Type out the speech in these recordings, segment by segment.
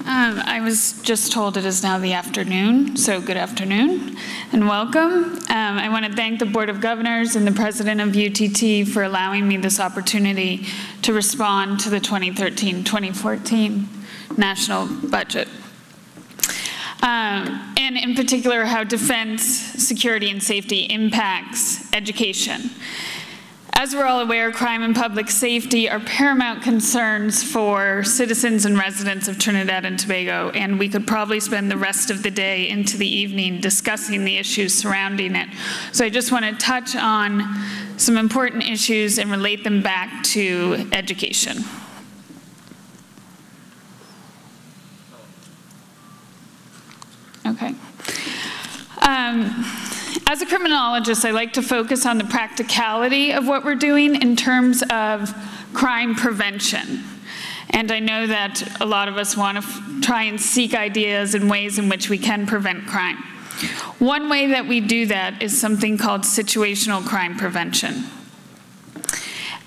I was just told it is now the afternoon, so good afternoon and welcome. I want to thank the Board of Governors and the President of UTT for allowing me this opportunity to respond to the 2013-2014 national budget. And in particular, how defense, security, and safety impacts education. As we're all aware, crime and public safety are paramount concerns for citizens and residents of Trinidad and Tobago, and we could probably spend the rest of the day into the evening discussing the issues surrounding it. So I just want to touch on some important issues and relate them back to education. Okay. As a criminologist, I like to focus on the practicality of what we're doing in terms of crime prevention. And I know that a lot of us want to try and seek ideas and ways in which we can prevent crime. One way that we do that is something called situational crime prevention.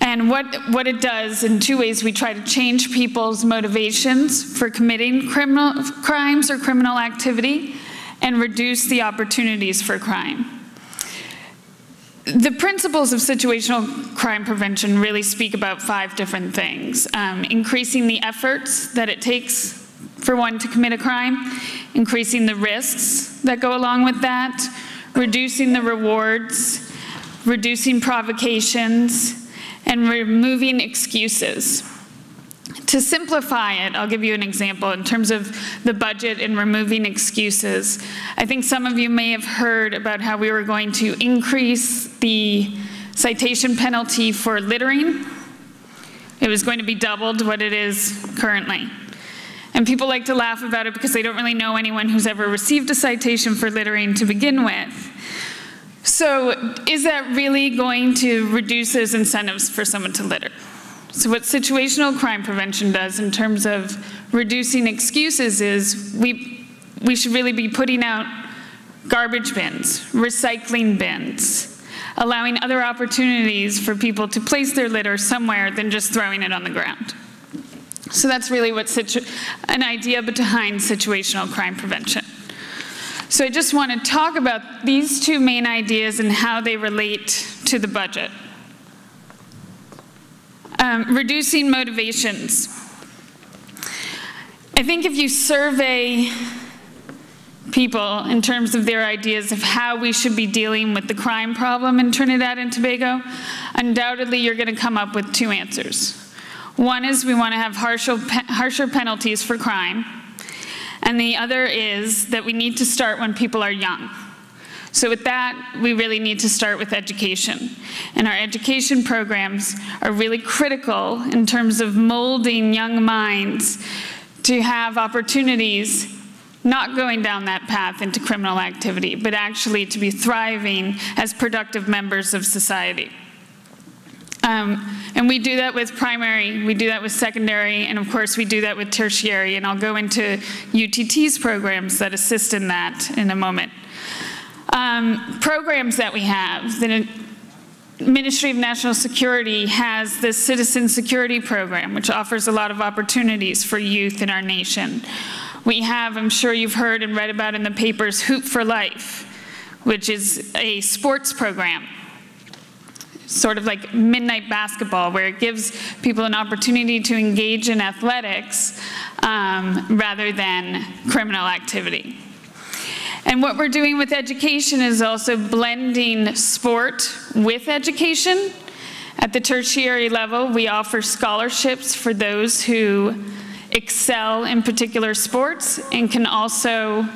And what it does, in two ways, we try to change people's motivations for committing crimes or criminal activity, and reduce the opportunities for crime. The principles of situational crime prevention really speak about 5 different things. Increasing the efforts that it takes for one to commit a crime, increasing the risks that go along with that, reducing the rewards, reducing provocations, and removing excuses. To simplify it, I'll give you an example in terms of the budget and removing excuses. I think some of you may have heard about how we were going to increase the citation penalty for littering. It was going to be doubled what it is currently. And people like to laugh about it because they don't really know anyone who's ever received a citation for littering to begin with. So is that really going to reduce those incentives for someone to litter? So what situational crime prevention does in terms of reducing excuses is we should really be putting out garbage bins, recycling bins, allowing other opportunities for people to place their litter somewhere than just throwing it on the ground. So that's really what an idea behind situational crime prevention. So I just want to talk about these 2 main ideas and how they relate to the budget. Reducing motivations. I think if you survey people in terms of their ideas of how we should be dealing with the crime problem in Trinidad and Tobago, undoubtedly you're going to come up with 2 answers. One is we want to have harsher penalties for crime, and the other is that we need to start when people are young. So with that, we really need to start with education. And our education programs are really critical in terms of molding young minds to have opportunities, not going down that path into criminal activity, but actually to be thriving as productive members of society. And we do that with primary, we do that with secondary, and of course we do that with tertiary, and I'll go into UTT's programs that assist in that in a moment. Programs that we have, the Ministry of National Security has the Citizen Security Program, which offers a lot of opportunities for youth in our nation. We have, I'm sure you've heard and read about in the papers, Hoop for Life, which is a sports program, sort of like midnight basketball, where it gives people an opportunity to engage in athletics rather than criminal activity. And what we're doing with education is also blending sport with education. At the tertiary level, we offer scholarships for those who excel in particular sports and can also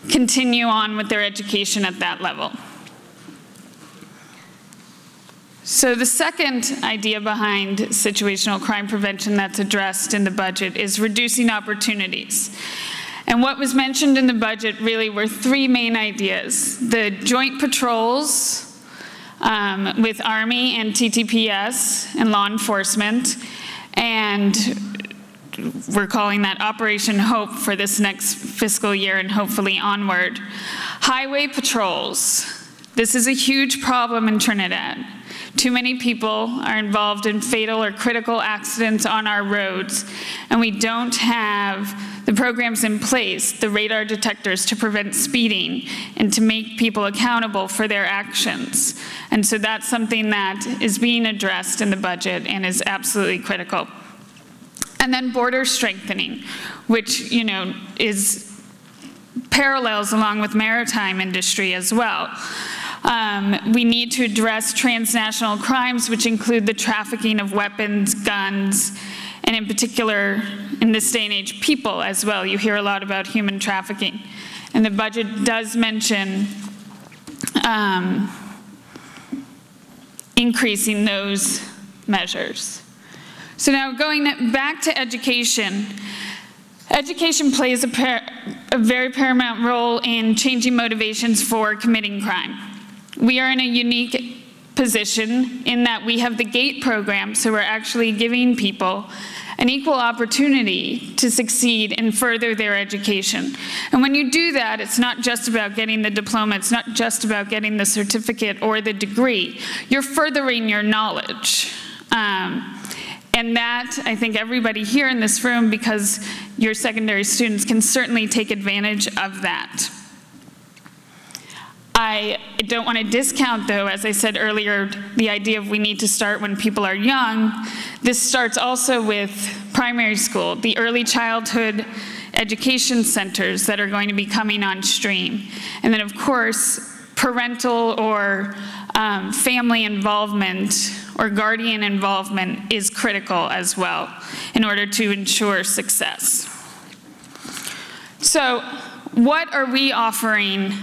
continue on with their education at that level. So the second idea behind situational crime prevention that's addressed in the budget is reducing opportunities. And what was mentioned in the budget really were 3 main ideas. The joint patrols with Army and TTPS and law enforcement, and we're calling that Operation Hope for this next fiscal year and hopefully onward. Highway patrols. This is a huge problem in Trinidad. Too many people are involved in fatal or critical accidents on our roads, and we don't have the programs in place, the radar detectors to prevent speeding and to make people accountable for their actions. And so that's something that is being addressed in the budget and is absolutely critical. And then border strengthening, which, you know, is parallels along with maritime industry as well. We need to address transnational crimes, which include the trafficking of weapons, guns, and in particular, in this day and age, people as well. You hear a lot about human trafficking. And the budget does mention increasing those measures. So now going back to education, education plays a very paramount role in changing motivations for committing crime. We are in a unique position in that we have the GATE program, so we're actually giving people an equal opportunity to succeed and further their education. And when you do that, it's not just about getting the diploma, it's not just about getting the certificate or the degree. You're furthering your knowledge. And that, I think everybody here in this room, because you're secondary students, can certainly take advantage of that. I don't want to discount, though, as I said earlier, the idea of we need to start when people are young. This starts also with primary school, the early childhood education centers that are going to be coming on stream. And then, of course, parental or family involvement or guardian involvement is critical as well in order to ensure success. So, what are we offering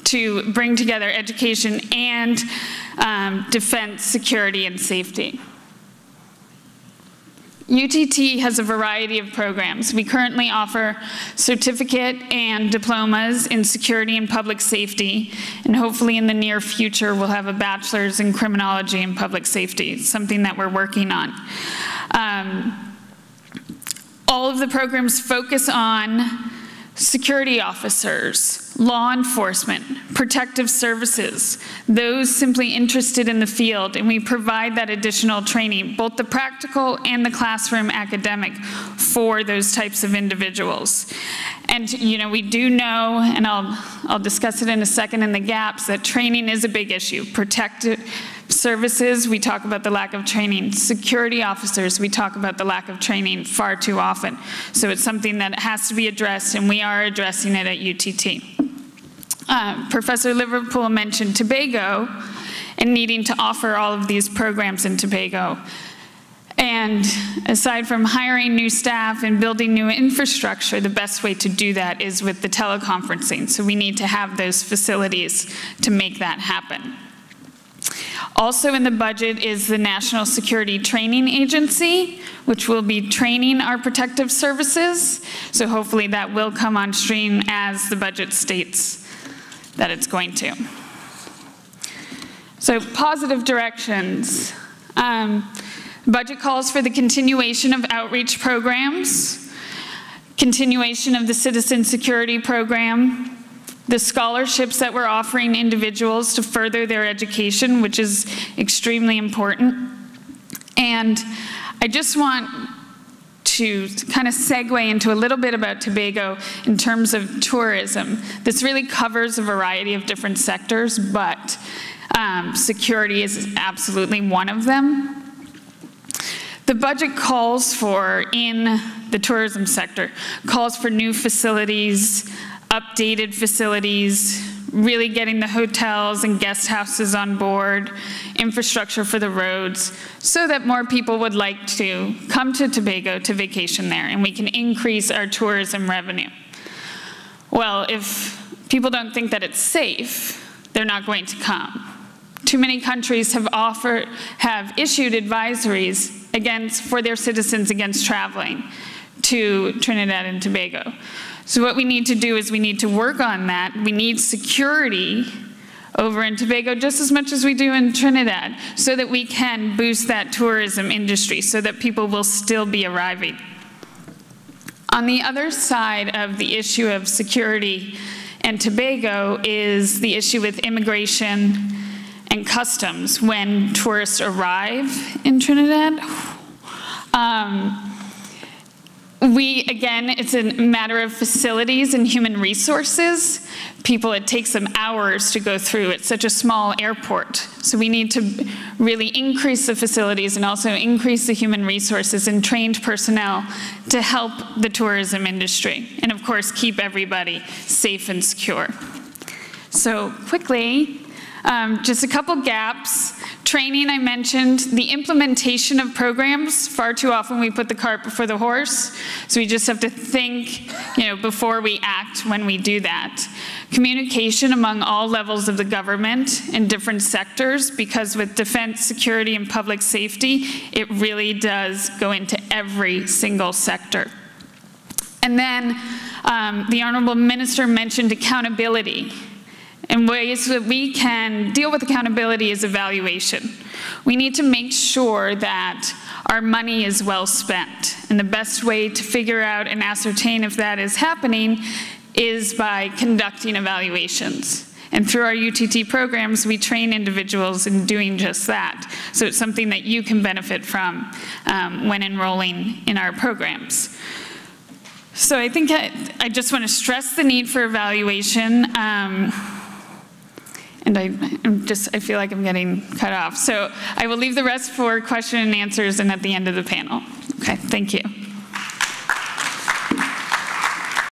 to bring together education and defense, security, and safety? UTT has a variety of programs. We currently offer certificate and diplomas in security and public safety, and hopefully in the near future we'll have a bachelor's in criminology and public safety, something that we're working on. All of the programs focus on security officers, law enforcement, protective services, those simply interested in the field, and we provide that additional training, both the practical and the classroom academic, for those types of individuals. And you know, we do know, and I'll discuss it in a second in the gaps, that training is a big issue. Protective services, we talk about the lack of training. Security officers, we talk about the lack of training far too often. So it's something that has to be addressed, and we are addressing it at UTT. Professor Liverpool mentioned Tobago and needing to offer all of these programs in Tobago. And aside from hiring new staff and building new infrastructure, the best way to do that is with the teleconferencing. So we need to have those facilities to make that happen. Also in the budget is the National Security Training Agency, which will be training our protective services. So hopefully that will come on stream as the budget states that it's going to. So positive directions. Budget calls for the continuation of outreach programs, continuation of the citizen security program, the scholarships that we're offering individuals to further their education, which is extremely important. And I just want to kind of segue into a little bit about Tobago in terms of tourism. This really covers a variety of different sectors, but security is absolutely one of them. The budget calls for, in the tourism sector, calls for new facilities, updated facilities, really getting the hotels and guest houses on board, infrastructure for the roads, so that more people would like to come to Tobago to vacation there, and we can increase our tourism revenue. Well, if people don't think that it's safe, they're not going to come. Too many countries have issued advisories for their citizens against traveling to Trinidad and Tobago. So what we need to do is we need to work on that. We need security over in Tobago just as much as we do in Trinidad, so that we can boost that tourism industry, so that people will still be arriving. On the other side of the issue of security and Tobago is the issue with immigration and customs when tourists arrive in Trinidad. Again, it's a matter of facilities and human resources. It takes them hours to go through. It's such a small airport. So we need to really increase the facilities and also increase the human resources and trained personnel to help the tourism industry. And of course, keep everybody safe and secure. So quickly, just a couple gaps. Training, I mentioned. The implementation of programs, far too often we put the cart before the horse. So we just have to think, before we act when we do that. Communication among all levels of the government in different sectors, because with defense, security, and public safety, it really does go into every single sector. And then the Honorable Minister mentioned accountability. And ways that we can deal with accountability is evaluation. We need to make sure that our money is well spent. And the best way to figure out and ascertain if that is happening is by conducting evaluations. And through our UTT programs, we train individuals in doing just that. So it's something that you can benefit from when enrolling in our programs. So I think I just want to stress the need for evaluation. And I feel like I'm getting cut off. So I will leave the rest for question and answers and at the end of the panel. Okay, thank you.